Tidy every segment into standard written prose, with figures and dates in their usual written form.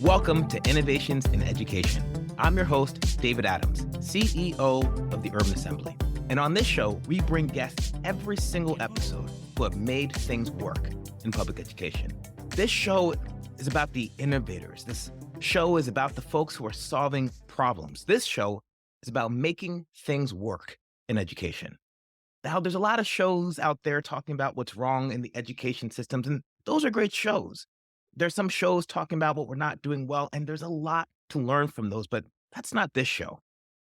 Welcome to Innovations in Education. I'm your host, David Adams, CEO of the Urban Assembly. And on this show, we bring guests every single episode who have made things work in public education. This show is about the innovators. This show is about the folks who are solving problems. This show is about making things work in education. Now, there's a lot of shows out there talking about what's wrong in the education systems, and those are great shows. There's some shows talking about what we're not doing well, and there's a lot to learn from those, but that's not this show.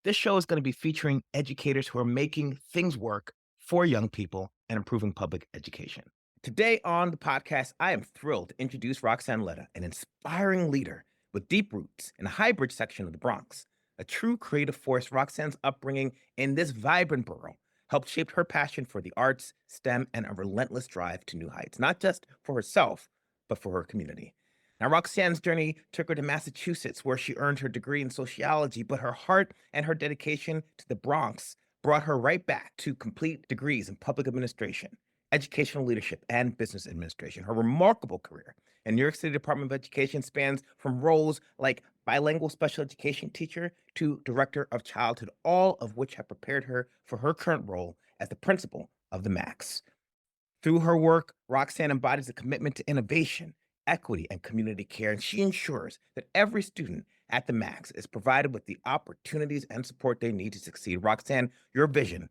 This show is going to be featuring educators who are making things work for young people and improving public education. Today on the podcast, I am thrilled to introduce Roxanne Ledda, an inspiring leader with deep roots in a high-bridge section of the Bronx. A true creative force, Roxanne's upbringing in this vibrant borough helped shape her passion for the arts, STEM, and a relentless drive to new heights, not just for herself, but for her community. Now, Roxanne's journey took her to Massachusetts, where she earned her degree in sociology, but her heart and her dedication to the Bronx brought her right back to complete degrees in public administration, educational leadership, and business administration. Her remarkable career in New York City Department of Education spans from roles like bilingual special education teacher to director of childhood, all of which have prepared her for her current role as the principal of the Max. Through her work, Roxanne embodies a commitment to innovation, equity, and community care, and she ensures that every student at the Max is provided with the opportunities and support they need to succeed. Roxanne, your vision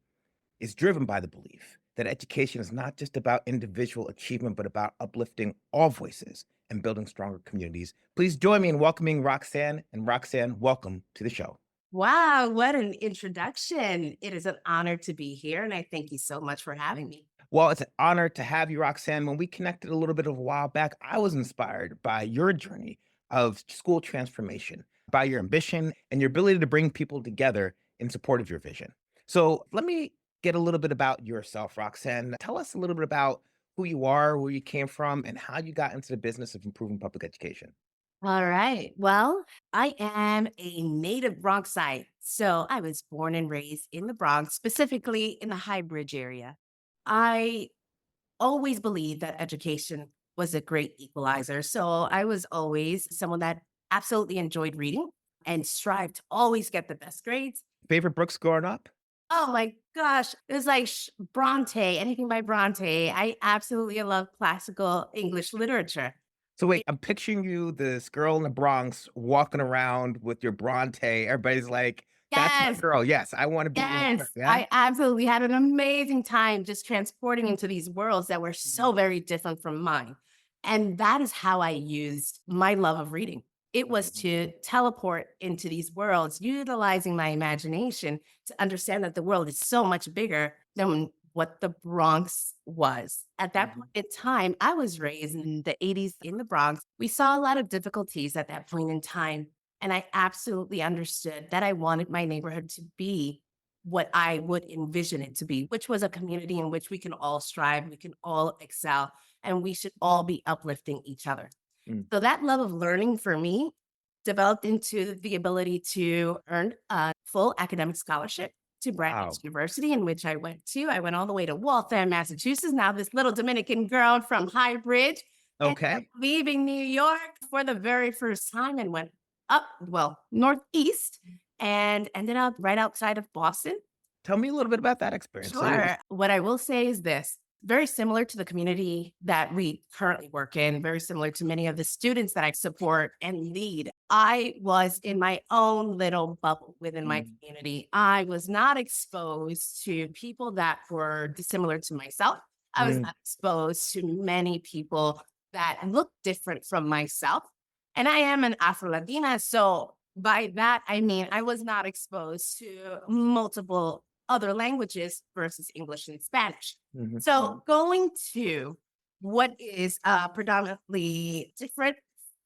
is driven by the belief that education is not just about individual achievement, but about uplifting all voices and building stronger communities. Please join me in welcoming Roxanne. And Roxanne, welcome to the show. Wow, what an introduction. It is an honor to be here, and I thank you so much for having me. Well, it's an honor to have you, Roxanne. When we connected a little bit of a while back, I was inspired by your journey of school transformation, by your ambition and your ability to bring people together in support of your vision. So let me get a little bit about yourself, Roxanne. Tell us a little bit about who you are, where you came from, and how you got into the business of improving public education. All right. Well, I am a native Bronxite. So I was born and raised in the Bronx, specifically in the High Bridge area. I always believed that education was a great equalizer. So I was always someone that absolutely enjoyed reading and strived to always get the best grades. Favorite books growing up? Oh my gosh, it was like Bronte, anything by Bronte. I absolutely love classical English literature. So wait, I'm picturing you, this girl in the Bronx, walking around with your Bronte. Everybody's like, that's my Yes, girl. Yes, I want to be with her. yes. Yeah. I absolutely had an amazing time just transporting into these worlds that were so very different from mine. And that is how I used my love of reading. It was to teleport into these worlds, utilizing my imagination to understand that the world is so much bigger than what the Bronx was. At that point in time, I was raised in the 80s in the Bronx. We saw a lot of difficulties at that point in time. And I absolutely understood that I wanted my neighborhood to be what I would envision it to be, which was a community in which we can all strive, we can all excel, and we should all be uplifting each other. Mm. So that love of learning for me developed into the ability to earn a full academic scholarship to Wow. Bradford University, in which I went to. I went all the way to Waltham, Massachusetts. Now, this little Dominican girl from High Bridge ended up Okay. leaving New York for the very first time and went up, well, northeast, and ended up right outside of Boston. Tell me a little bit about that experience. So Sure. What I will say is this, very similar to the community that we currently work in, very similar to many of the students that I support and lead. I was in my own little bubble within my Mm, community. I was not exposed to people that were dissimilar to myself. I was mm, not exposed to many people that looked different from myself. And I am an Afro Latina. So by that, I mean, I was not exposed to multiple other languages versus English and Spanish. mhm, So going to what is a predominantly different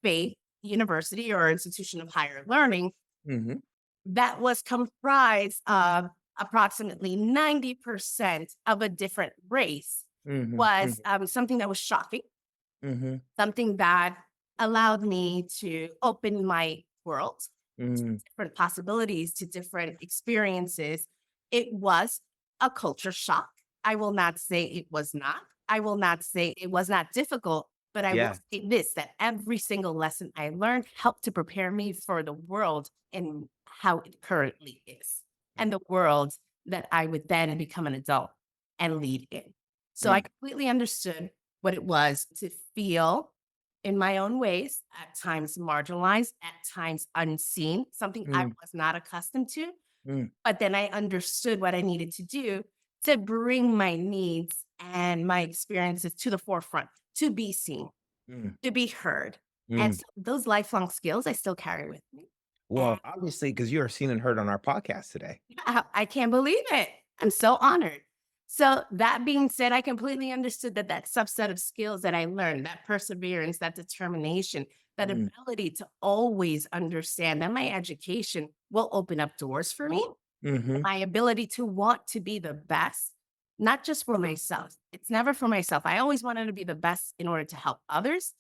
faith university or institution of higher learning mhm, that was comprised of approximately 90% of a different race mhm, was mhm, something that was shocking, mhm, something that allowed me to open my world to mhm, different possibilities, to different experiences. It was a culture shock. I will not say it was not. I will not say it was not difficult, But I will Yeah. say this, that every single lesson I learned helped to prepare me for the world and how it currently is, and the world that I would then become an adult and lead in. So I Mm, completely understood what it was to feel in my own ways, at times marginalized, at times unseen, something I mm, was not accustomed to. mm, But then I understood what I needed to do to bring my needs and my experiences to the forefront, to be seen, mm, to be heard. And mm. so those lifelong skills I still carry with me. And Well, obviously, because you are seen and heard on our podcast today. I can't believe it. I'm so honored. So that being said, I completely understood that that subset of skills that I learned, that perseverance, that determination, that Mm, ability to always understand that my education will open up doors for me, mhm, my ability to want to be the best, not just for myself. It's never for myself. I always wanted to be the best in order to help others,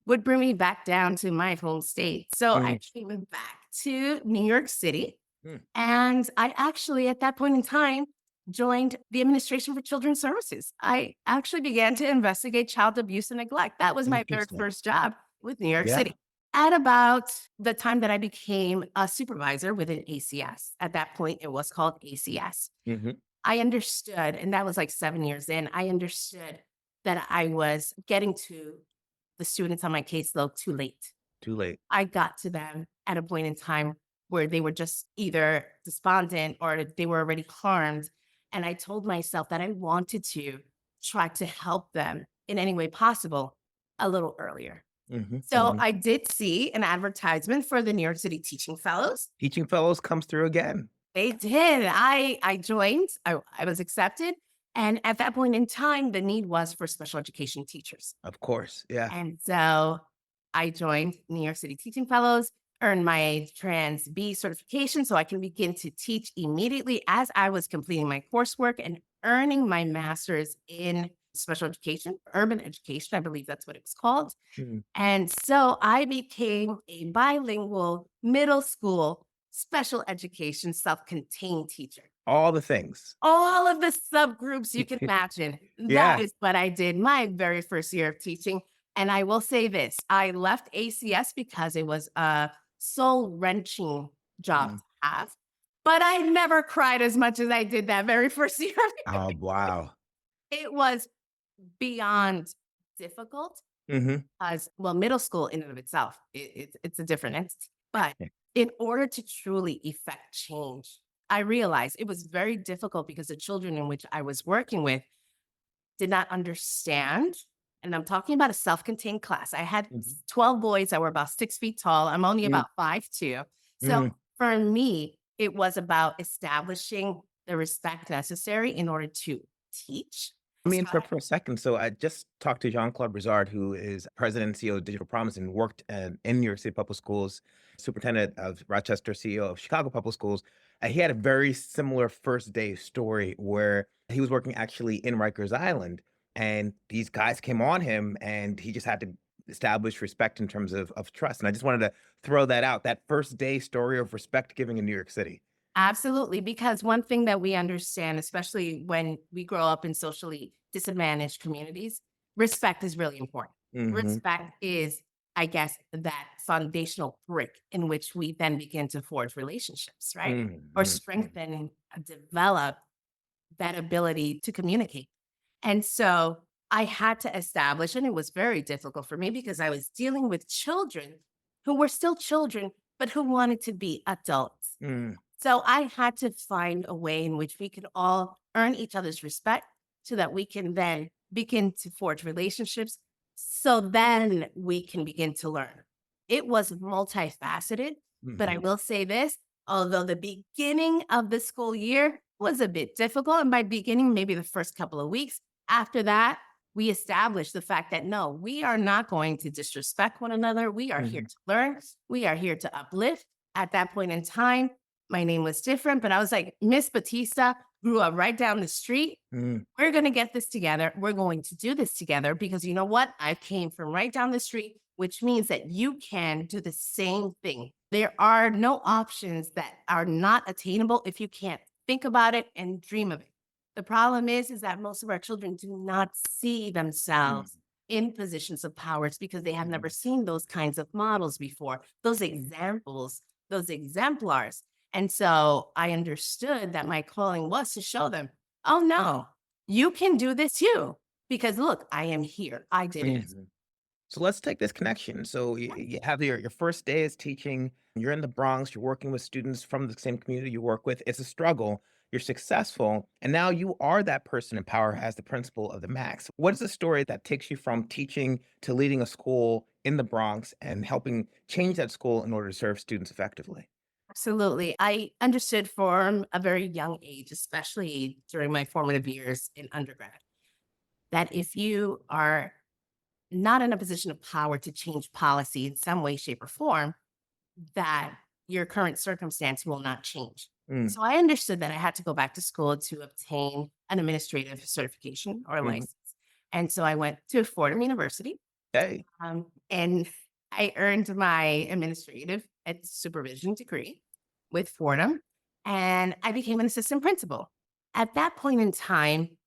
would bring me back down to my home state. So I mm, came back to New York City. mm. And I actually, at that point in time, joined the Administration for Children's Services. I actually began to investigate child abuse and neglect. That was my very Interesting. first job with New York Yeah. City. At about the time that I became a supervisor within ACS, at that point, it was called ACS. Mhm. I understood, and that was like 7 years in, I understood that I was getting to the students on my caseload too late. Too late. I got to them at a point in time where they were just either despondent or they were already harmed. And I told myself that I wanted to try to help them in any way possible a little earlier. Mhm, So mhm. I did see an advertisement for the New York City Teaching Fellows. Teaching fellows comes through again. They did. I joined, I was accepted. And at that point in time, the need was for special education teachers. Of course. Yeah. And so I joined New York City Teaching Fellows, earned my Trans B certification so I can begin to teach immediately as I was completing my coursework and earning my master's in special education, urban education, I believe that's what it was called. Mm. And so I became a bilingual middle school special education self contained teacher. All the things. All of the subgroups you can imagine. That Yeah. is what I did my very first year of teaching. And I will say this, I left ACS because it was a soul-wrenching job Mm. to have, but I never cried as much as I did that very first year. Oh, wow. It was beyond difficult Mhm. as well, middle school in and of itself, it's a different entity. But in order to truly effect change, I realized it was very difficult because the children in which I was working with did not understand. And I'm talking about a self-contained class. I had Mhm. 12 boys that were about 6 feet tall. I'm only Mm, about 5'2". So mm. for me, it was about establishing the respect necessary in order to teach. Let me So interrupt for a second. So I just talked to Jean-Claude Brizard, who is president and CEO of Digital Promise and worked in New York City Public Schools, superintendent of Rochester, CEO of Chicago Public Schools. He had a very similar first day story where he was working actually in Rikers Island, and these guys came on him, and he just had to establish respect in terms of trust. And I just wanted to throw that out, that first day story of respect giving in New York City. absolutely, because one thing that we understand, especially when we grow up in socially disadvantaged communities, respect is really important. Hmm. Respect is, I guess, that foundational brick in which we then begin to forge relationships, right? Or Hmm. strengthen and develop that ability to communicate. And so I had to establish, and it was very difficult for me because I was dealing with children who were still children, but who wanted to be adults. Mm, So I had to find a way in which we could all earn each other's respect so that we can then begin to forge relationships. So then we can begin to learn. It was multifaceted, but I mhm, will say this, although the beginning of the school year was a bit difficult, and by beginning, maybe the first couple of weeks, after that, we established the fact that no, we are not going to disrespect one another. We are here mhm, to learn. We are here to uplift. At that point in time, my name was different, but I was like, Miss Batista grew up right down the street. mm, We're going to get this together. We're going to do this together because you know what? I came from right down the street, which means that you can do the same thing. There are no options that are not attainable if you can't think about it and dream of it. The problem is that most of our children do not see mm. themselves in positions of power. It's because they have never seen those kinds of models before, those examples, those exemplars. And so I understood that my calling was to show them, oh no, you can do this too. Because look, I am here. I did it. Mhm. So let's take this connection. So you have your first day is teaching. You're in the Bronx. You're working with students from the same community you work with. It's a struggle. You're successful, and now you are that person in power as the principal of the Max. What is the story that takes you from teaching to leading a school in the Bronx and helping change that school in order to serve students effectively? Absolutely. I understood from a very young age, especially during my formative years in undergrad, that if you are not in a position of power to change policy in some way, shape, or form, that your current circumstance will not change. Mm, So I understood that I had to go back to school to obtain an administrative certification or mhm. license. And so I went to Fordham University, Hey. and I earned my administrative and supervision degree with Fordham, and I became an assistant principal. At that point in time,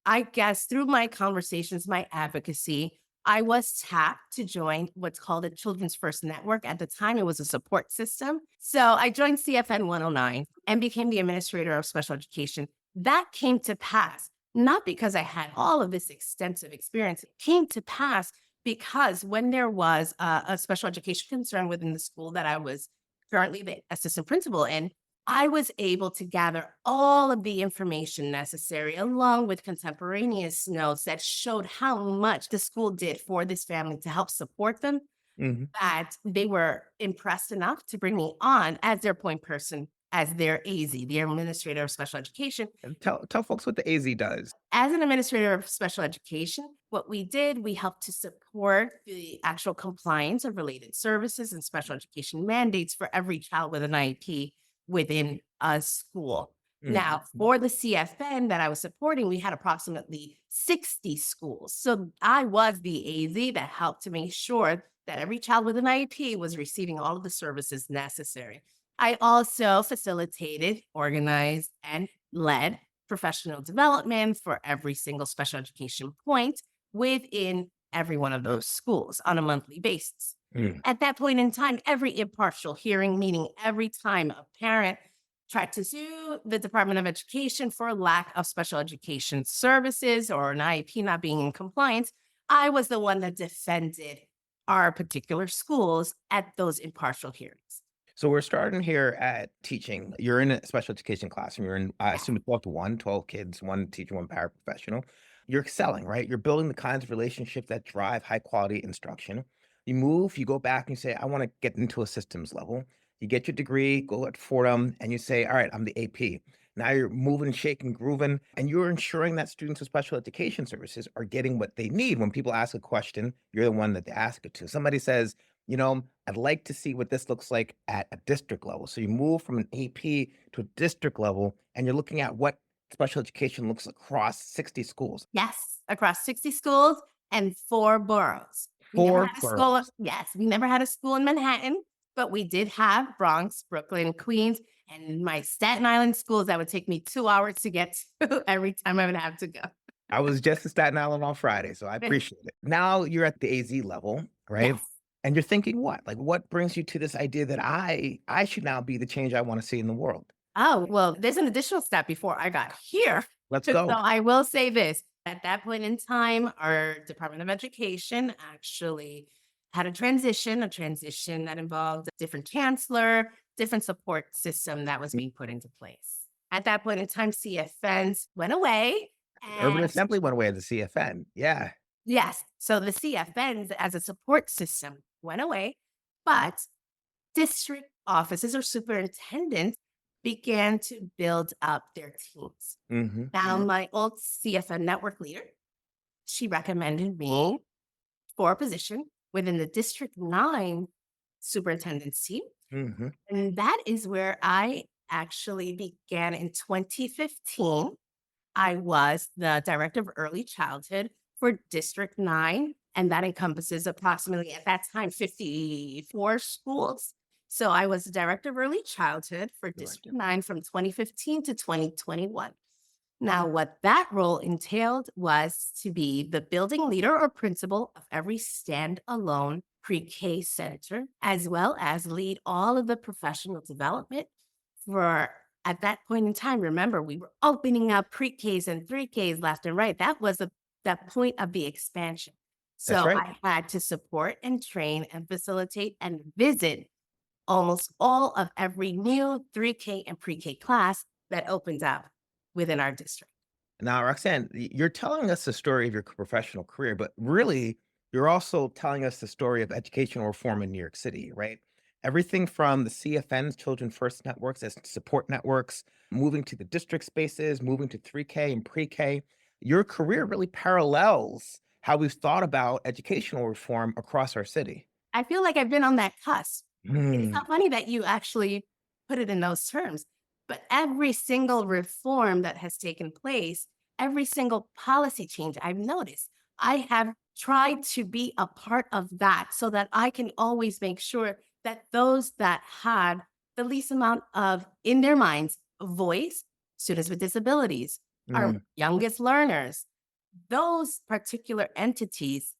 I guess through my conversations, my advocacy, I was tapped to join what's called a Children's First Network. At the time, it was a support system. So I joined CFN 109 and became the administrator of special education. That came to pass, not because I had all of this extensive experience. It came to pass because when there was a special education concern within the school that I was currently the assistant principal in, I was able to gather all of the information necessary, along with contemporaneous notes that showed how much the school did for this family to help support them, Mhm. that they were impressed enough to bring me on as their point person, as their AZ, the administrator of special education. And tell folks what the AZ does. As an administrator of special education, what we did, we helped to support the actual compliance of related services and special education mandates for every child with an IEP within a school. Mm. Now, for the CFN that I was supporting, we had approximately 60 schools. So I was the AZ that helped to make sure that every child with an IEP was receiving all of the services necessary. I also facilitated, organized, and led professional development for every single special education point within every one of those schools on a monthly basis. Mm. At that point in time, every impartial hearing, meaning every time a parent tried to sue the Department of Education for lack of special education services or an IEP not being in compliance, I was the one that defended our particular schools at those impartial hearings. So we're starting here at teaching. You're in a special education classroom. You're in, I Yes. assume, 12 to 1, 12 kids, one teacher, one paraprofessional. You're excelling, right? You're building the kinds of relationships that drive high quality instruction. You move, you go back and you say, I want to get into a systems level. You get your degree, go at Fordham, and you say, all right, I'm the AP. Now you're moving, shaking, grooving, and you're ensuring that students with special education services are getting what they need. When people ask a question, you're the one that they ask it to. Somebody says, I'd like to see what this looks like at a district level. So you move from an AP to a district level, and you're looking at what special education looks across 60 schools, Yes, across 60 schools and 4 boroughs. We never 4 had a school. boroughs. Yes, we never had a school in Manhattan, but we did have Bronx, Brooklyn, Queens, and my Staten Island schools that would take me 2 hours to get to every time I would have to go. I was just in Staten Island on Friday, so I appreciate it. Now you're at the AZ level, right? Yes. And you're thinking what? Like, what brings you to this idea that I should now be the change I want to see in the world? Oh, well, there's an additional step before I got here. Let's So go. I will say this. At that point in time, our Department of Education actually had a transition that involved a different chancellor, different support system that was being put into place. At that point in time, CFNs went away. Urban And Assembly went away as a CFN. Yeah. yes, so the CFNs as a support system went away, but district offices or superintendents began to build up their teams. Mhm. Now, my old CFN network leader, she recommended me for a position within the District 9 superintendent's team. Mhm. And that is where I actually began in 2015. I was the director of early childhood for District 9, and that encompasses approximately at that time 54 schools. So I was the director of early childhood for Sure. District 9 from 2015 to 2021. Now, what that role entailed was to be the building leader or principal of every standalone pre-K center, as well as lead all of the professional development for, at that point in time, remember, we were opening up pre-Ks and 3Ks left and right. That was that point of the expansion. That's So right. I had to support and train and facilitate and visit almost all of every new 3K and pre-K class that opens up within our district. Now, Roxanne, you're telling us the story of your professional career, but really, you're also telling us the story of educational reform in New York City, right? Everything from the CFNs, Children First Networks, as support networks, moving to the district spaces, moving to 3K and pre-K. Your career really parallels how we've thought about educational reform across our city. I feel like I've been on that cusp. It's Mm, not funny that you actually put it in those terms, but every single reform that has taken place, every single policy change I've noticed, I have tried to be a part of that so that I can always make sure that those that had the least amount of, in their minds, voice, students with disabilities, our mm, youngest learners, those particular entities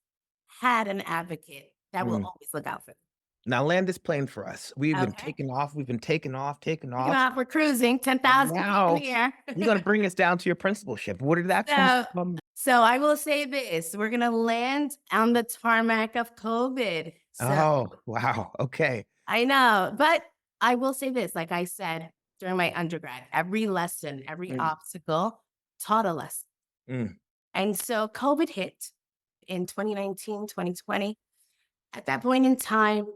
had an advocate that will mm. always look out for them. Now land this plane for us. We've been Okay. taking off. We've been taking off, taking Taking off. off, we're cruising, And 10,000 feet in now the air. you're gonna bring us down to your principalship. Where did that come So from? so I will say this, we're gonna land on the tarmac of COVID. So Oh, wow. Okay. I know, but I will say this, like I said during my undergrad, every lesson, every Mm, obstacle taught a lesson. mm. And so COVID hit in 2019, 2020. At that point in time,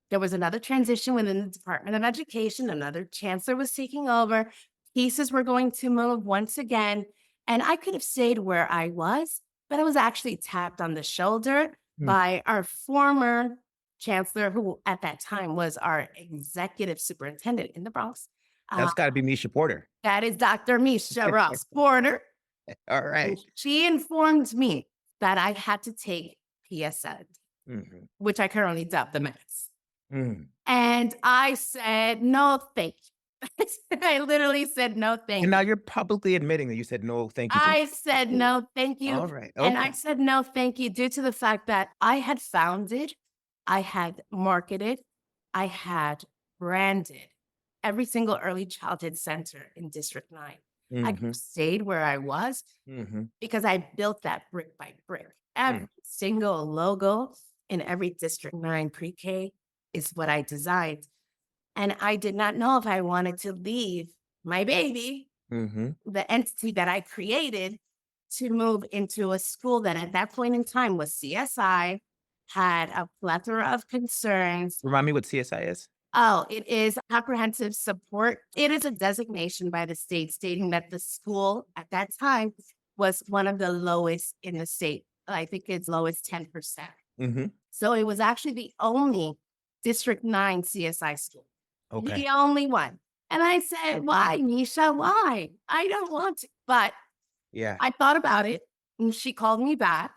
there was another transition within the Department of Education. Another chancellor was taking over. Pieces were going to move once again. And I could have stayed where I was, but I was actually tapped on the shoulder Mm. by our former chancellor, who at that time was our executive superintendent in the Bronx. Uh, That's gotta be Misha Porter. that is Dr. Misha Ross Porter. All And right. she informed me that I had to take PS70, Mhm. which I currently dub the Max. Mm. And I said, "No, thank you." I literally said, "No, And thank now you." you're publicly admitting that you said, "No, thank you" to I said, Mm. "No, thank you." All right. And I Okay. said, "No, thank you," due to the fact that I had founded, I had marketed, I had branded every single early childhood center in District 9. I could have Mhm. stayed where I was Mhm. because I built that brick by brick. Every Mm. single logo in every District 9 pre-K is what I designed. And I did not know if I wanted to leave my baby, Mhm. the entity that I created, to move into a school that at that point in time was CSI, had a plethora of concerns. Remind me what CSI is? Oh, it is comprehensive support. It is a designation by the state stating that the school at that time was one of the lowest in the state. I think it's lowest 10%. Mhm. So it was actually the only District 9 CSI school, Okay. the only one. And I said, "Why, Nisha? Why? I don't want to." But Yeah. I thought about it and she called me back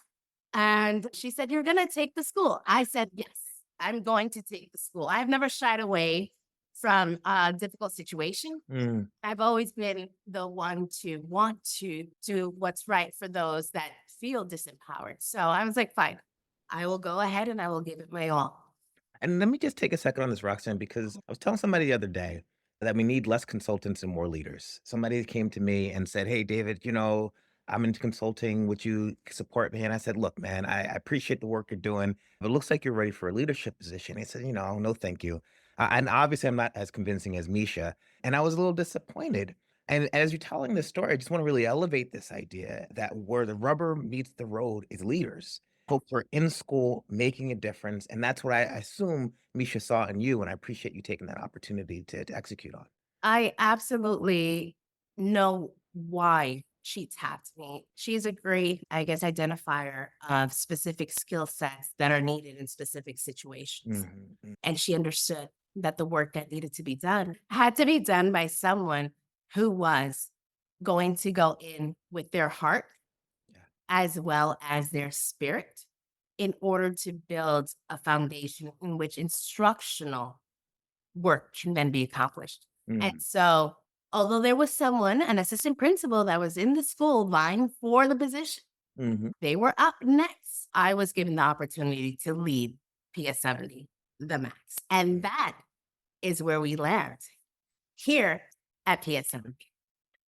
and she said, "You're going to take the school." I said, "Yes, I'm going to take the school." I've never shied away from a difficult situation. Mm. I've always been the one to want to do what's right for those that feel disempowered. So I was like, fine, I will go ahead and I will give it my all. And let me just take a second on this, Roxanne, because I was telling somebody the other day that we need less consultants and more leaders. Somebody came to me and said, "Hey, David, I'm into consulting. Would you support me?" And I said, "Look, man, I appreciate the work you're doing, but it looks like you're ready for a leadership position." He said, "No, thank you." And obviously, I'm not as convincing as Misha. And I was a little disappointed. And as you're telling this story, I just want to really elevate this idea that where the rubber meets the road is leaders. Folks are in school making a difference, and that's what I assume Misha saw in you, and I appreciate you taking that opportunity to execute on. I absolutely know why she tapped me. She's a great, I guess, identifier of specific skill sets that are needed in specific situations. Mhm, mm, And she understood that the work that needed to be done had to be done by someone who was going to go in with their heart yeah, as well as their spirit in order to build a foundation in which instructional work can then be accomplished. And mhm, so Although there was someone, an assistant principal that was in the school vying for the position, Hmm. they were up next. I was given the opportunity to lead PS70, the Max. And that is where we land here at PS70.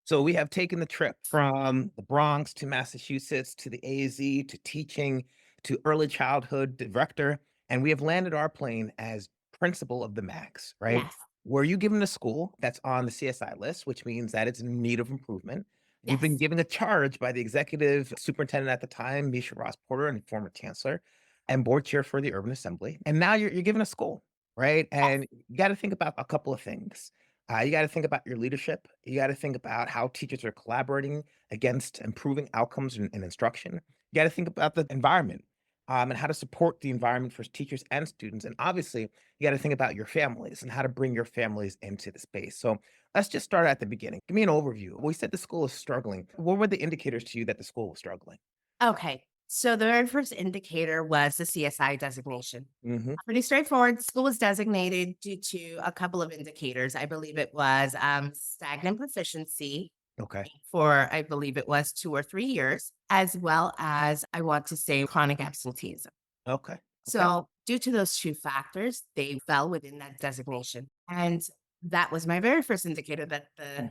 So we have taken the trip from the Bronx to Massachusetts to the AZ to teaching to early childhood director, and we have landed our plane as principal of the Max, right? Yes, Were you given a school that's on the CSI list, which means that it's in need of improvement? You've been yes, given a charge by the executive superintendent at the time, Misha Ross Porter, and former chancellor, and board chair for the Urban Assembly. And now you're given a school, right? yes. And you got to think about a couple of things. You got to think about your leadership. You got to think about how teachers are collaborating against improving outcomes in instruction. You got to think about the environment and how to support the environment for teachers and students. And obviously, you got to think about your families and how to bring your families into the space. So let's just start at the beginning. Give me an overview. We said the school is struggling. What were the indicators to you that the school was struggling? Okay. So the very first indicator was the CSI designation. Hmm. Pretty straightforward. School was designated due to a couple of indicators. I believe it was stagnant proficiency Okay. for, I believe it was 2 or 3 years, as well as, I want to say, chronic absenteeism. Okay. Okay. So, due to those two factors, they fell within that designation. And that was my very first indicator that the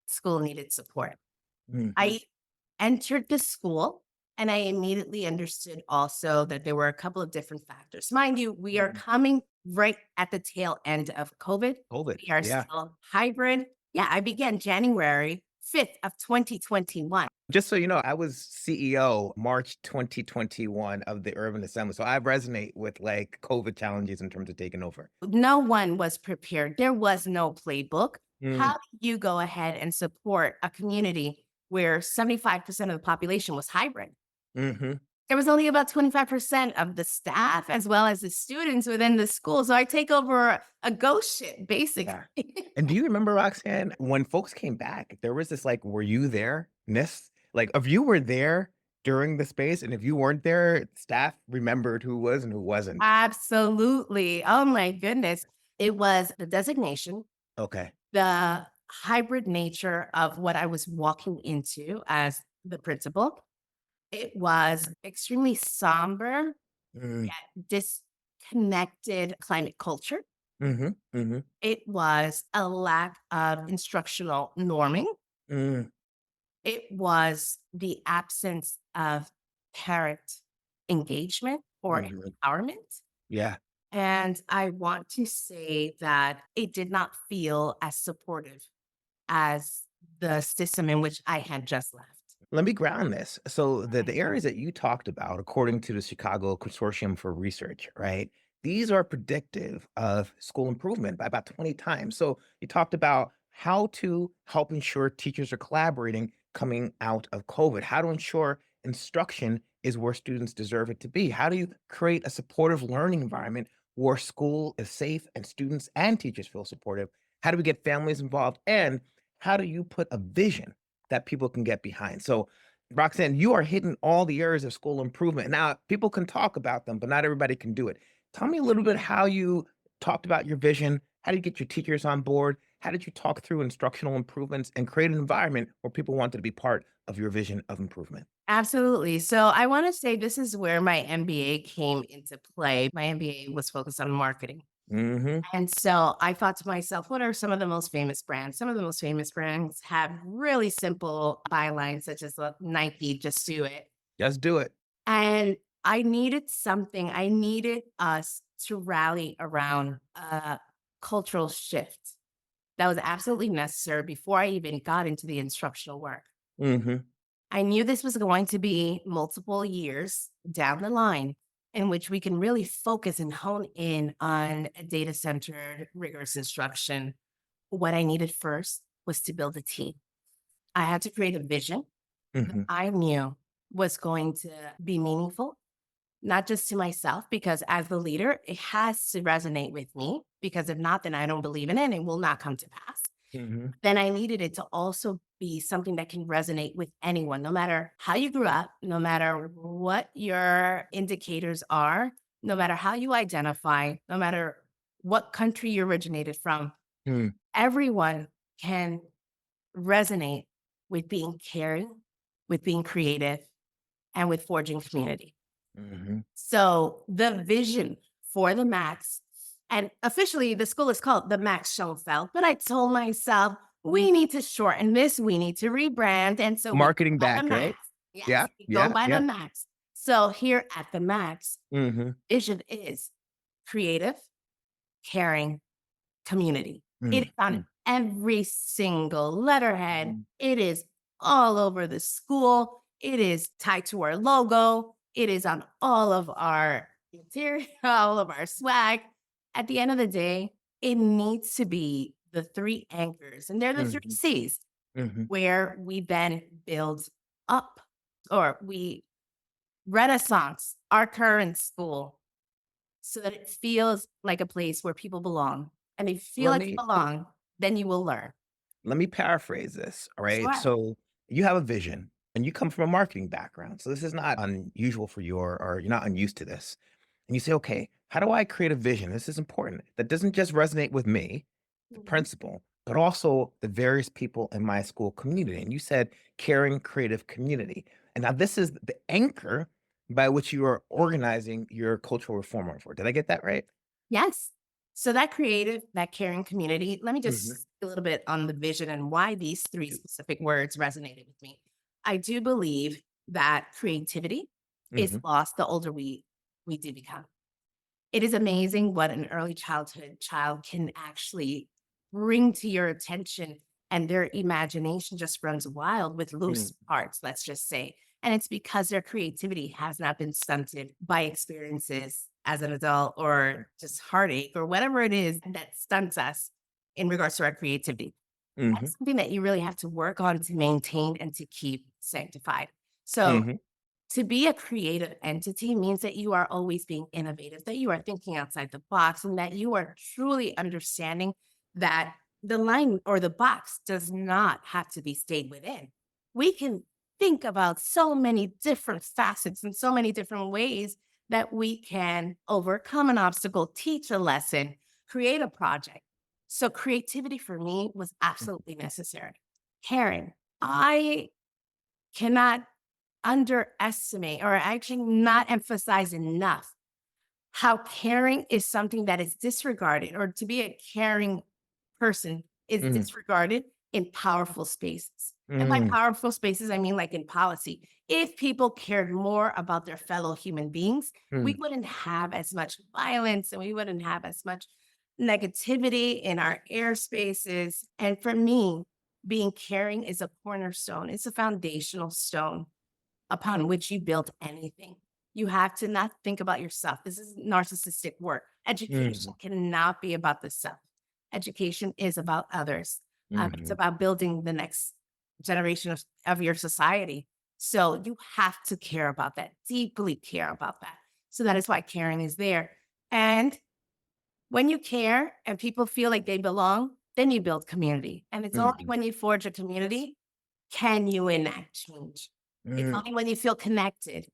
school needed support. Hmm. I entered the school and I immediately understood also that there were a couple of different factors. Mind you, we are coming right at the tail end of COVID. COVID. We are Yeah. still hybrid. Yeah, I began January 5th of 2021. Just so you know, I was CEO March 2021 of the Urban Assembly. So I resonate with like COVID challenges in terms of taking over. No one was prepared. There was no playbook. Mm, How do you go ahead and support a community where 75% of the population was hybrid? mhm. There was only about 25% of the staff as well as the students within the school. So I take over a ghost ship, basically. Yeah. And do you remember, Roxanne, when folks came back, there was this like, were you there? Ness? Like, if you were there during the space and if you weren't there, staff remembered who was and who wasn't. Absolutely. Oh my goodness. It was the designation, Okay. the hybrid nature of what I was walking into as the principal. It was extremely somber, Mm, yet disconnected climate culture. mhm, mhm, It was a lack of instructional norming. mm, It was the absence of parent engagement or mhm. empowerment. Yeah. And I want to say that it did not feel as supportive as the system in which I had just left. Let me ground this. So the areas that you talked about, according to the Chicago Consortium for Research, right? These are predictive of school improvement by about 20 times. So you talked about how to help ensure teachers are collaborating coming out of COVID, how to ensure instruction is where students deserve it to be. How do you create a supportive learning environment where school is safe and students and teachers feel supportive? How do we get families involved? And how do you put a vision that people can get behind? So, Roxanne, you are hitting all the areas of school improvement. Now, people can talk about them, but not everybody can do it. Tell me a little bit how you talked about your vision. How did you get your teachers on board? How did you talk through instructional improvements and create an environment where people wanted to be part of your vision of improvement? Absolutely. So I want to say this is where my MBA came into play. My MBA was focused on marketing. Mhm. And so I thought to myself, what are some of the most famous brands? Some of the most famous brands have really simple bylines, such as Nike, just do it. Just do it. And I needed something, I needed us to rally around a cultural shift that was absolutely necessary before I even got into the instructional work. Mhm. I knew this was going to be multiple years down the line in which we can really focus and hone in on a data centered, rigorous instruction. What I needed first was to build a team. I had to create a vision that Mhm. I knew was going to be meaningful, not just to myself, because as the leader, it has to resonate with me, because if not, then I don't believe in it and it will not come to pass. Mhm. Then I needed it to also be something that can resonate with anyone, no matter how you grew up, no matter what your indicators are, no matter how you identify, no matter what country you originated from. Mm. Everyone can resonate with being caring, with being creative, and with forging community. Mm-hmm. So the vision for the Max, and officially the school is called the Max Schoenfeld, but I told myself, we need to shorten this, we need to rebrand. And so we Marketing go by the back, right? Max. Yes, Yeah, we go yeah, by the yeah. Max. So here at the Max, Mm-hmm. vision is creative, caring, community. It is on every single letterhead. It is all over the school. It is tied to our logo. It is on all of our material, all of our swag. At the end of the day, it needs to be the three anchors, and they're the three Mm-hmm. C's, Mm-hmm. where we then build up, or we renaissance our current school so that it feels like a place where people belong. And if you feel Let like you me belong, then you will learn. let me paraphrase this. All right. Sure. So you have a vision and you come from a marketing background. So this is not unusual for you, or you're not unused to this. And you say, okay, how do I create a vision? This is important. That doesn't just resonate with me, the Mhm. principal, but also the various people in my school community. And you said caring, creative community. And now this is the anchor by which you are organizing your cultural reform for. Did I get that right? Yes. So that creative, that caring community, let me just Mm-hmm. speak a little bit on the vision and why these three specific words resonated with me. I do believe that creativity is Mm-hmm. lost the older we do become. It is amazing what an early childhood child can actually bring to your attention, and their imagination just runs wild with loose parts, let's just say. And it's because their creativity has not been stunted by experiences as an adult, or just heartache, or whatever it is that stunts us in regards to our creativity. Mm-hmm. That's something that you really have to work on to maintain and to keep sanctified. So Mm-hmm. to be a creative entity means that you are always being innovative, that you are thinking outside the box, and that you are truly understanding that the line or the box does not have to be stayed within. We can think about so many different facets and so many different ways that we can overcome an obstacle, teach a lesson, create a project. So creativity for me was absolutely necessary. Caring. I cannot underestimate, or actually not emphasize enough, how caring is something that is disregarded, or to be a caring person is Mm-hmm. disregarded in powerful spaces. And by Mm-hmm. powerful spaces, I mean like in policy. If people cared more about their fellow human beings, we wouldn't have as much violence, and we wouldn't have as much negativity in our airspaces. And for me, being caring is a cornerstone, it's a foundational stone upon which you build anything. You have to not think about yourself. This is narcissistic work. Mm-hmm. Education cannot be about the self. Education is about others. It's Mm-hmm. about building the next generation of your society. So you have to care about that, deeply care about that. So that is why caring is there. And when you care and people feel like they belong, then you build community. And it's only Mm-hmm. when you forge a community can you enact change. It's Mm-hmm. only when you feel connected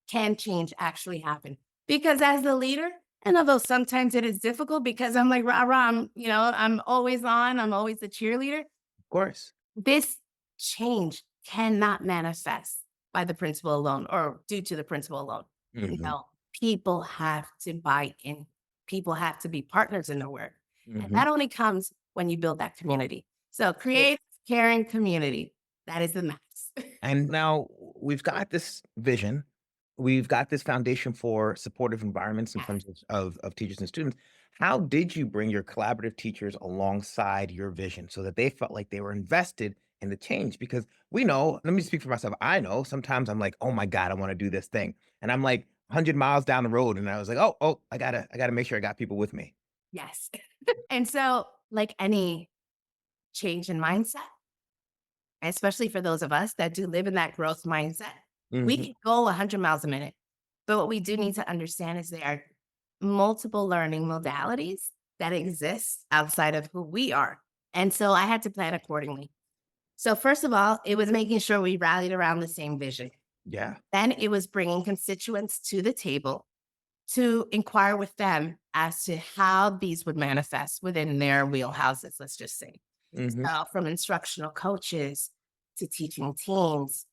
can change actually happen. Because as the leader, and although sometimes it is difficult because I'm like, rah, rah, I'm always on, I'm always the cheerleader. Of course. This change cannot manifest by the principal alone, or due to the principal alone. Mm-hmm. No, people have to buy in. People have to be partners in the work. And Mm-hmm. that only comes when you build that community. So So, create caring community. That is the max. and now we've got this vision. We've got this foundation for supportive environments in Yes. terms of teachers and students. How did you bring your collaborative teachers alongside your vision so that they felt like they were invested in the change? Because we know, let me speak for myself. I know sometimes I'm like, oh my God, I want to do this thing. And I'm like 100 miles down the road. And I was like, oh, I gotta make sure I got people with me. Yes. And so, like any change in mindset, especially for those of us that do live in that growth mindset, we Hmm. can go 100 miles a minute. But what we do need to understand is there are multiple learning modalities that exist outside of who we are. And so I had to plan accordingly. So, first of all, it was making sure we rallied around the same vision. Yeah. Then it was bringing constituents to the table to inquire with them as to how these would manifest within their wheelhouses, let's just say. Mm-hmm. So from instructional coaches to teaching teams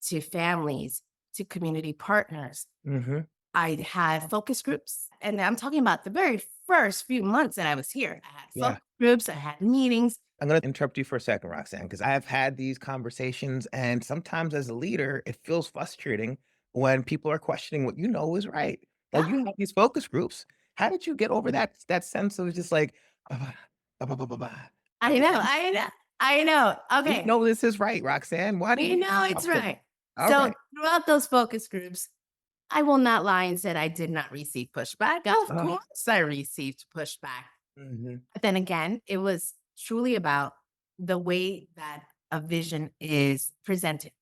to families to community partners. Mm-hmm. I had focus groups, and I'm talking about the very first few months that I was here. I had Yeah. focus groups, I had meetings. I'm going to interrupt you for a second, Roxanne, because I have had these conversations, and sometimes as a leader, it feels frustrating when people are questioning what you know is right. Like Yeah, you have these focus groups. How did you get over that sense of just like, "Bah, bah, bah, bah, bah, bah." I know, I know. We Okay, know this is right, Roxanne. Why do we you? know it's Okay. right. All So right. throughout those focus groups, I will not lie and said I did not receive pushback. Of Uh, course, I received pushback. mhm, But then again, it was truly about the way that a vision is presented.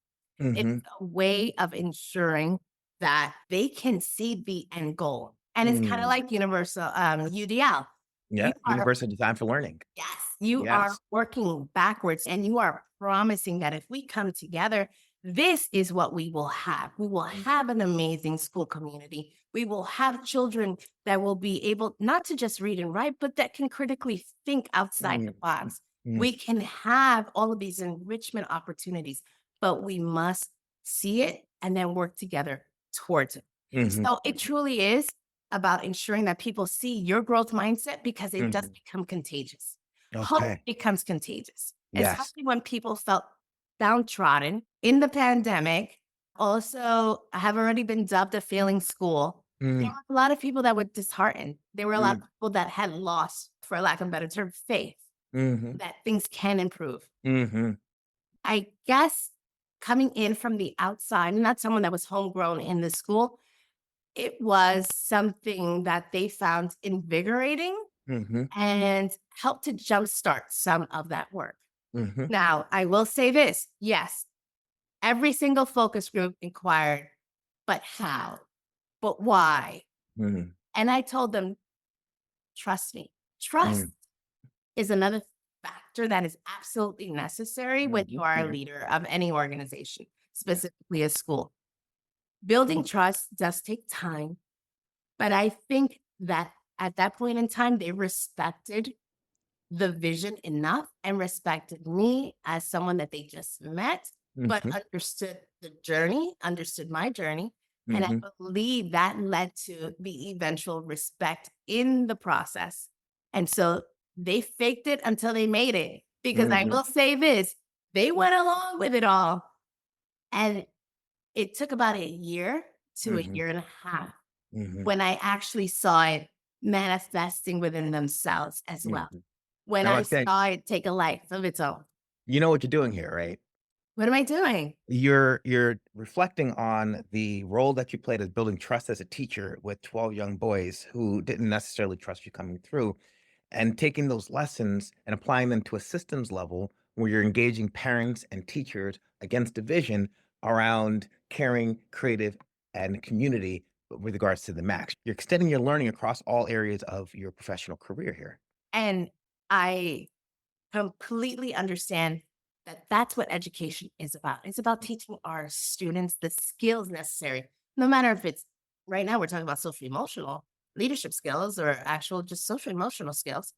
It's mhm, a way of ensuring that they can see the end goal. And it's kind of mm. like universal UDL. Yeah, You are, universal design for learning. yes, you are Yes. working backwards and you are promising that if we come together, this is what we will have. We will have an amazing school community. We will have children that will be able not to just read and write, but that can critically think outside the Mm, box. mm, We can have all of these enrichment opportunities, but we must see it and then work together towards it. mhm, So it truly is about ensuring that people see your growth mindset because it does mhm. become contagious. Hope Okay. becomes contagious, Yes. especially when people felt downtrodden in the pandemic. Also, I have already been dubbed a failing school. There Mm, were a lot of people that were disheartened. There were a lot mm, of people that had lost, for lack of a better term, faith mhm, that things can improve. mhm, I guess coming in from the outside, not someone that was homegrown in the school, it was something that they found invigorating mhm, and helped to jumpstart some of that work. mhm, Now, I will say this yes, every single focus group inquired, but how? But why? mhm, And I told them, trust me, trust mm, is another factor that is absolutely necessary when you mhm, are a mhm. leader of any organization, Yeah. specifically a school. Building trust does take time, but I think that at that point in time, they respected the vision enough and respected me as someone that they just met, but Mhm, understood the journey, understood my journey. And I mhm, believe that led to the eventual respect in the process. And so they faked it until they made it. Because I mhm, will say this, they went along with it all. And it took about a year to a mhm, year and a half mhm, when I actually saw it manifesting within themselves as well. mhm. When Now, I Roxanne, saw it take a life of its own. you know what you're doing here, right? What am I doing? You're reflecting on the role that you played as building trust as a teacher with 12 young boys who didn't necessarily trust you coming through, and taking those lessons and applying them to a systems level where you're engaging parents and teachers against a vision around caring, creative, and community with regards to the max. You're extending your learning across all areas of your professional career here. And I completely understand that that's what education is about. It's about teaching our students the skills necessary, no matter if it's right now, we're talking about social emotional leadership skills or actual just social emotional skills,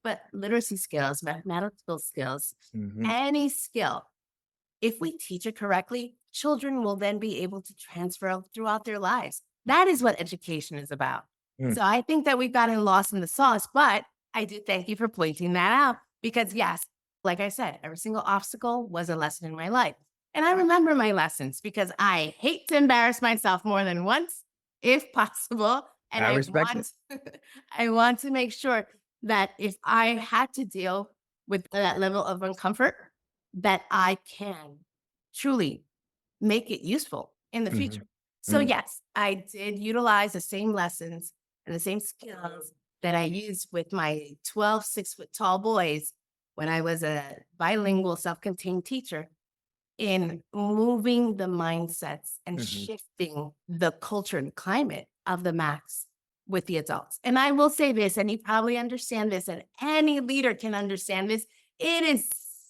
but literacy skills, mathematical skills, Mhm, any skill. If we teach it correctly, children will then be able to transfer throughout their lives. That is what education is about. mm, So I think that we've gotten lost in the sauce, but I do thank you for pointing that out because, yes, like I said, every single obstacle was a lesson in my life. And I remember my lessons because I hate to embarrass myself more than once, if possible. And I respect it. I want to make sure that if I had to deal with that level of uncomfort, that I can truly make it useful in the Mhm, future. So mm, yes, I did utilize the same lessons and the same skills that I used with my 12 6-foot tall boys when I was a bilingual self-contained teacher in moving the mindsets and mhm, shifting the culture and climate of the max with the adults. And I will say this, and you probably understand this, and any leader can understand this. It is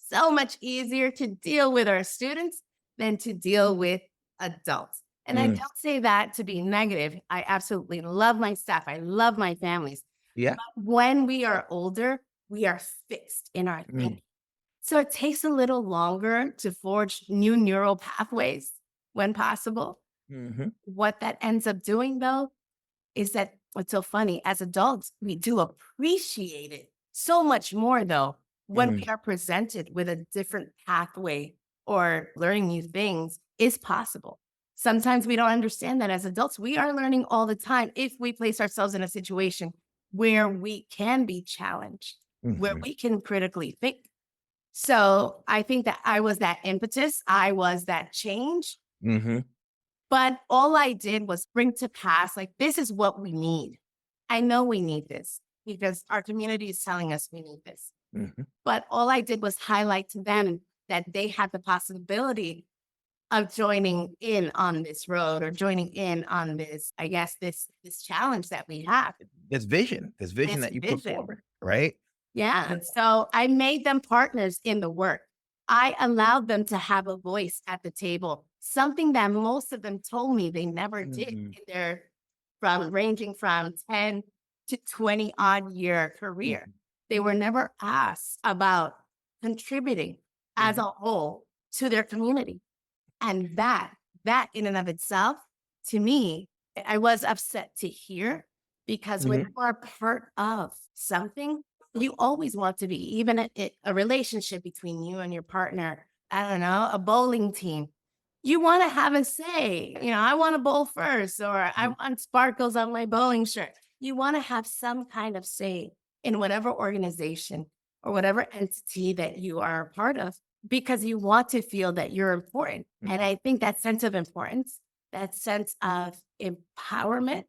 so much easier to deal with our students than to deal with adults. And I mm. don't say that to be negative. I absolutely love my staff. I love my families. Yeah. But when we are older, we are fixed in our Mm, thinking. So it takes a little longer to forge new neural pathways when possible. Mm-hmm. What that ends up doing, though, is that what's so funny, as adults, we do appreciate it so much more, though, when we are presented with a different pathway or learning new things is possible. Sometimes we don't understand that as adults. We are learning all the time if we place ourselves in a situation where we can be challenged, where Mm-hmm. we can critically think. So I think that I was that impetus. I was that change. Mm-hmm. But all I did was bring to pass, like, this is what we need. I know we need this because our community is telling us we need this. Mm-hmm. But all I did was highlight to them that they had the possibility of joining in on this road or joining in on this, I guess, this challenge that we have, This vision this that you put vision. forward, right? Yeah. So I made them partners in the work. I allowed them to have a voice at the table, something that most of them told me they never did Mhm. in their from ranging from 10 to 20 odd year career. Mhm. They were never asked about contributing as a Mhm. whole to their community. And that in and of itself, to me, I was upset to hear because when you Mhm. are part of something, you always want to be, even a relationship between you and your partner, I don't know, a bowling team. You want to have a say. I want to bowl first, or I Mhm. want sparkles on my bowling shirt. You want to have some kind of say in whatever organization or whatever entity that you are a part of because you want to feel that you're important. And Mhm. I think that sense of importance, that sense of empowerment,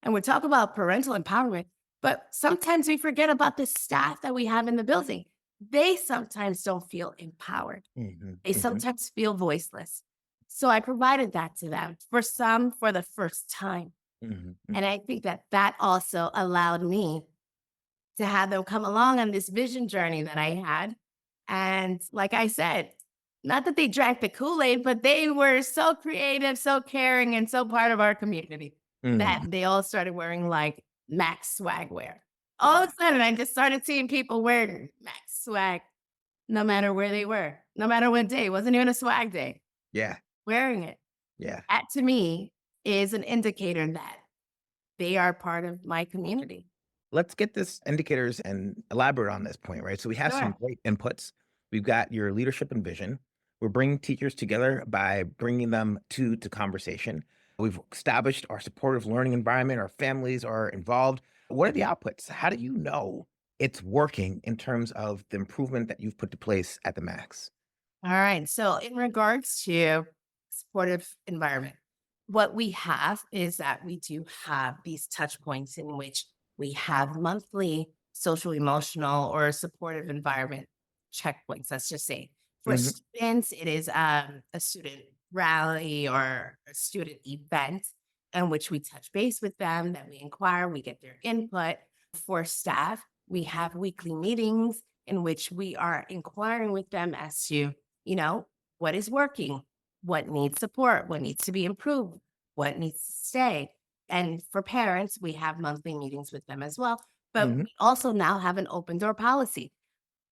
and we talk about parental empowerment, but sometimes we forget about the staff that we have in the building. They sometimes don't feel empowered. Mhm. They Mhm. sometimes feel voiceless. So I provided that to them for some for the first time. Mhm. And Mhm. I think that that also allowed me to have them come along on this vision journey that I had. And like I said, not that they drank the Kool-Aid, but they were so creative, so caring, and so part of our community that Mhm. they all started wearing like Max swag wear. All of a sudden, I just started seeing people wearing Max swag, no matter where they were, no matter what day. It wasn't even a swag day, Yeah. wearing it. Yeah. That to me is an indicator that they are part of my community. Let's get this indicators and elaborate on this point, right? So we have some Sure. great inputs. We've got your leadership and vision. We're bringing teachers together by bringing them to conversation. We've established our supportive learning environment. Our families are involved. What are the outputs? How do you know it's working in terms of the improvement that you've put to place at the Max? All right. So, in regards to supportive environment, what we have is that we do have these touch points in which we have monthly social, emotional, or supportive environment checkpoints. Let's just say for Mhm. students, it is a student rally or a student event in which we touch base with them, that we inquire, we get their input. For staff, we have weekly meetings in which we are inquiring with them as to you know, what is working, what needs support, what needs to be improved, what needs to stay. And for parents, we have monthly meetings with them as well. But Mhm. we also now have an open door policy.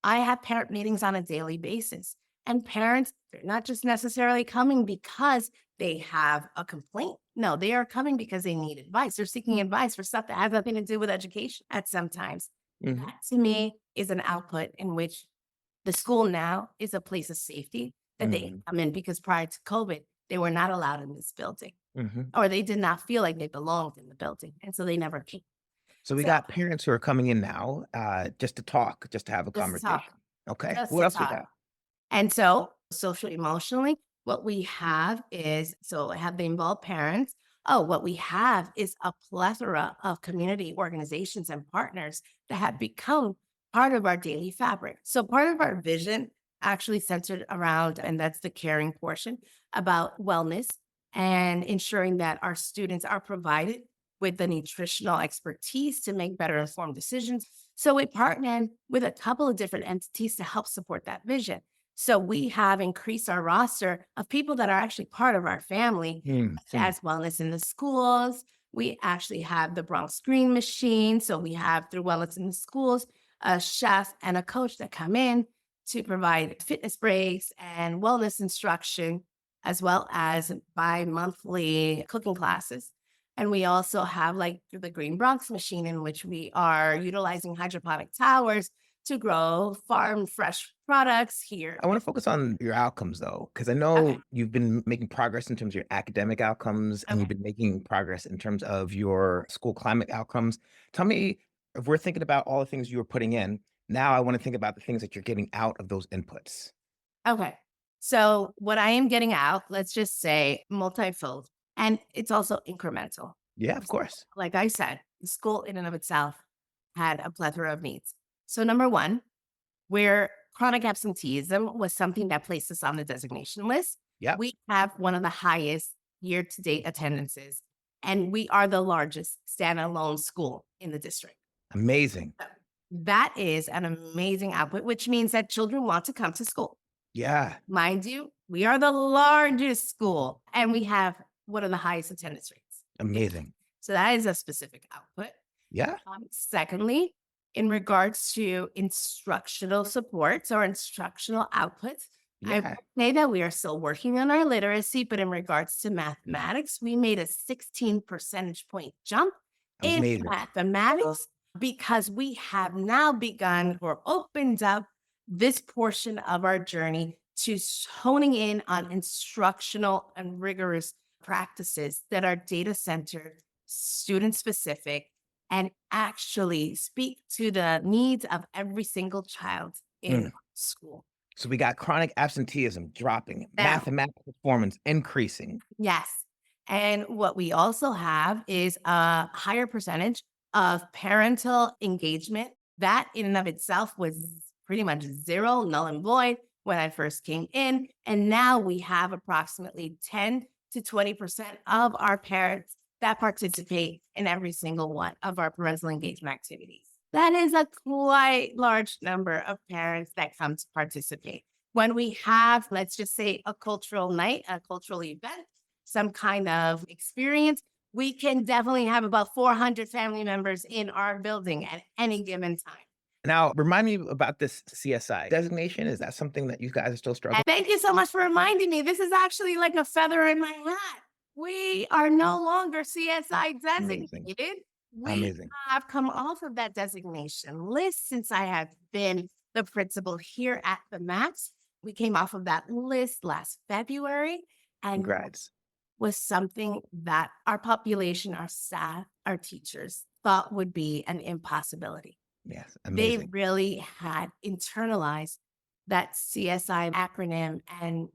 I have parent meetings on a daily basis. And parents, they're not just necessarily coming because they have a complaint. No, they are coming because they need advice. They're seeking advice for stuff that has nothing to do with education at sometimes. Mhm. That to me is an output in which the school now is a place of safety that they Mhm. come in because prior to COVID, they were not allowed in this building Mhm. or they did not feel like they belonged in the building. And so they never came. So we So got parents who are coming in now, just to talk, just to have a just to talk, conversation. Okay. just What to else we talk. got? And so, social emotionally, what we have is so have the involved parents. Oh, what we have is a plethora of community organizations and partners that have become part of our daily fabric. So, part of our vision actually centered around, and that's the caring portion about wellness and ensuring that our students are provided with the nutritional expertise to make better informed decisions. So, we partnered with a couple of different entities to help support that vision. So we have increased our roster of people that are actually part of our family, Mm, mm, as wellness in the schools. We actually have the Bronx Green Machine. So we have through wellness in the schools, a chef and a coach that come in. to provide fitness breaks and wellness instruction, as well as bi-monthly cooking classes. And we also have like the Green Bronx machine, in which we are utilizing hydroponic towers to grow farm fresh products here. I want to focus on your outcomes though, because I Okay. know you've been making progress in terms of your academic outcomes and Okay. you've been making progress in terms of your school climate outcomes. Tell me, if we're thinking about all the things you were putting in, now I want to think about the things that you're getting out of those inputs. Okay. So what I am getting out, let's just say multifold, and it's also incremental. Yeah, of course. Like I said, the school in and of itself had a plethora of needs. So number one, where chronic absenteeism was something that placed us on the designation list, Yep. we have one of the highest year-to-date attendances, and we are the largest standalone school in the district. Amazing. So that is an amazing output, which means that children want to come to school. Yeah. Mind you, we are the largest school and we have one of the highest attendance rates. Amazing. So that is a specific output. Yeah. Secondly, in regards to instructional supports or instructional outputs, I Yeah. would say that we are still working on our literacy, but in regards to mathematics, we made a 16 percentage point jump in Amazing. mathematics because we have now begun or opened up this portion of our journey to honing in on instructional and rigorous practices that are data centered, student specific, and actually speak to the needs of every single child in Mm. school. So we got chronic absenteeism dropping, Now, mathematical performance increasing. yes. And what we also have is a higher percentage of parental engagement. That in and of itself was pretty much zero, null and void when I first came in. And now we have approximately 10 to 20% of our parents that participate in every single one of our parental engagement activities. That is a quite large number of parents that come to participate. When we have, let's just say, a cultural night, a cultural event, some kind of experience, we can definitely have about 400 family members in our building at any given time. Now, remind me about this CSI designation. Is that something that you guys are still struggling? And thank you so much for reminding me. This is actually like a feather in my hat. We are no longer CSI Amazing. designated. We Amazing. have come off of that designation list since I have been the principal here at the Max. We came off of that list last February and Congrats. was something that our population, our staff, our teachers thought would be an impossibility. Yes. They Amazing. really had internalized that CSI acronym and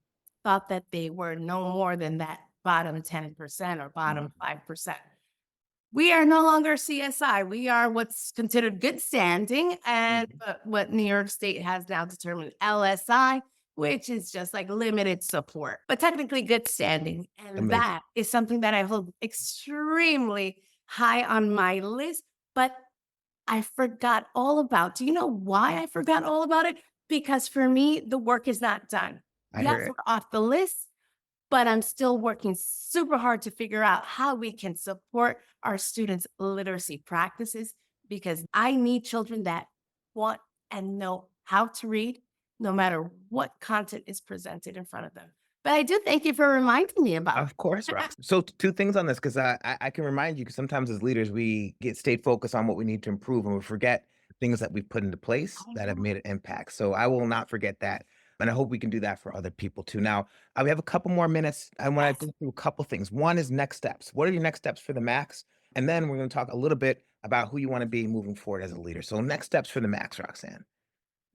thought that they were no more than that bottom 10% or bottom 5%. We are no longer CSI. We are what's considered good standing, and Mhm. what New York State has now determined LSI, which is just like limited support, but technically good standing. And Amazing. that is something that I hold extremely high on my list, but I forgot all about. Do you know why I forgot all about it? Because for me, the work is not done. I Yes, hear we're it. off the list, but I'm still working super hard to figure out how we can support our students' literacy practices because I need children that want and know how to read no matter what content is presented in front of them. But I do thank you for reminding me about Of course, Rox. So two things on this, because I can remind you, because sometimes as leaders, we get stay focused on what we need to improve and we forget things that we've put into place that have made an impact. So I will not forget that. And I hope we can do that for other people too. Now, we have a couple more minutes. I want to Yes. go through a couple things. One is next steps. What are your next steps for the Max? And then we're going to talk a little bit about who you want to be moving forward as a leader. So next steps for the Max, Roxanne.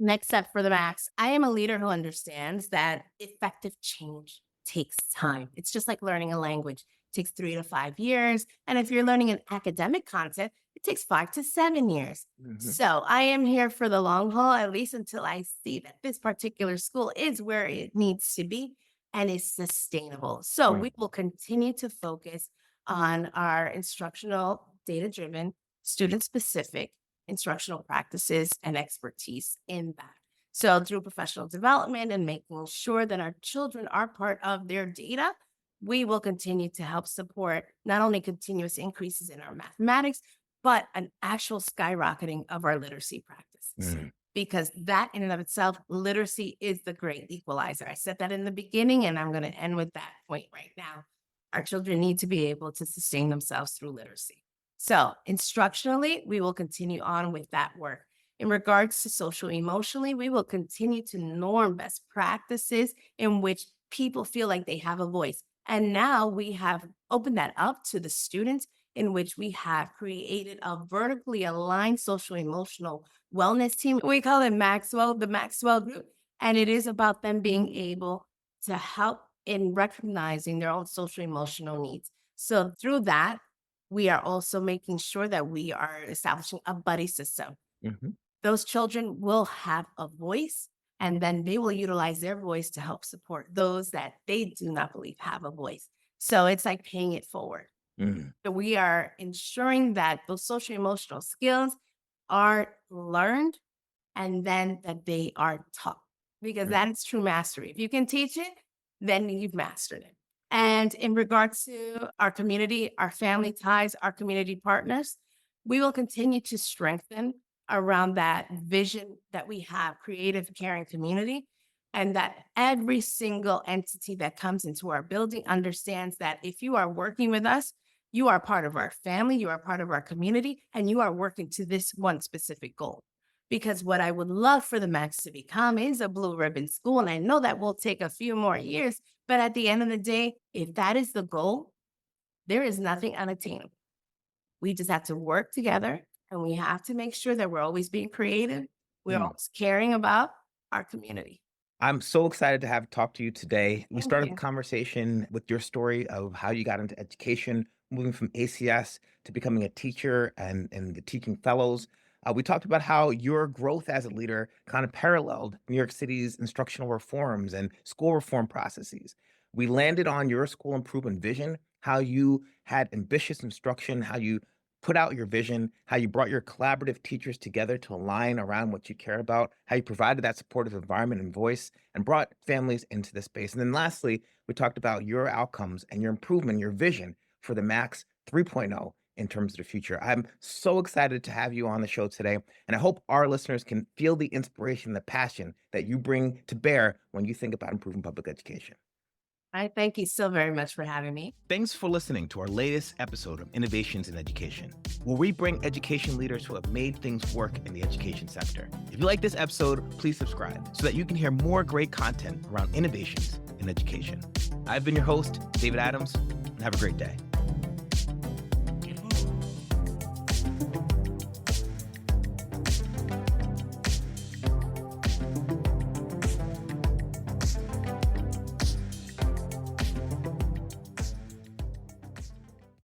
Next step for the Max. I am a leader who understands that effective change takes time. It's just like learning a language. It takes 3 to 5 years. And if you're learning an academic content, it takes 5 to 7 years. Mhm. So I am here for the long haul, at least until I see that this particular school is where it needs to be and is sustainable. So Mm. we will continue to focus on our instructional, data driven, student specific instructional practices and expertise in that. So, through professional development and making sure that our children are part of their data, we will continue to help support not only continuous increases in our mathematics, but an actual skyrocketing of our literacy practices. Mm. because that in and of itself, literacy is the great equalizer. I said that in the beginning, and I'm going to end with that point right now. Our children need to be able to sustain themselves through literacy. So, instructionally, we will continue on with that work. In regards to social emotionally, we will continue to norm best practices in which people feel like they have a voice. And now we have opened that up to the students, in which we have created a vertically aligned social emotional wellness team. We call it Maxwell, the Maxwell group. And it is about them being able to help in recognizing their own social emotional needs. So through that, we are also making sure that we are establishing a buddy system. Mhm. Those children will have a voice, and then they will utilize their voice to help support those that they do not believe have a voice. So it's like paying it forward. Mm. So we are ensuring that those social emotional skills are learned and then that they are taught, because Mm. that is true mastery. If you can teach it, then you've mastered it. And in regards to our community, our family ties, our community partners, we will continue to strengthen around that vision that we have, creative, caring community, and that every single entity that comes into our building understands that if you are working with us, you are part of our family, you are part of our community, and you are working to this one specific goal. Because what I would love for the Max to become is a blue ribbon school. And I know that will take a few more years, but at the end of the day, if that is the goal, there is nothing unattainable. We just have to work together, and we have to make sure that we're always being creative. We're Mm. always caring about our community. I'm so excited to have talked to you today. We Thank started the you. conversation with your story of how you got into education, moving from ACS to becoming a teacher and the teaching fellows. We talked about how your growth as a leader kind of paralleled New York City's instructional reforms and school reform processes. We landed on your school improvement vision, how you had ambitious instruction, how you put out your vision, how you brought your collaborative teachers together to align around what you care about, how you provided that supportive environment and voice and brought families into the space. And then lastly, we talked about your outcomes and your improvement, your vision for the Max 3.0 in terms of the future. I'm so excited to have you on the show today. And I hope our listeners can feel the inspiration, the passion that you bring to bear when you think about improving public education. I thank you so very much for having me. Thanks for listening to our latest episode of Innovations in Education, where we bring education leaders who have made things work in the education sector. If you like this episode, please subscribe so that you can hear more great content around innovations in education. I've been your host, David Adams, and have a great day.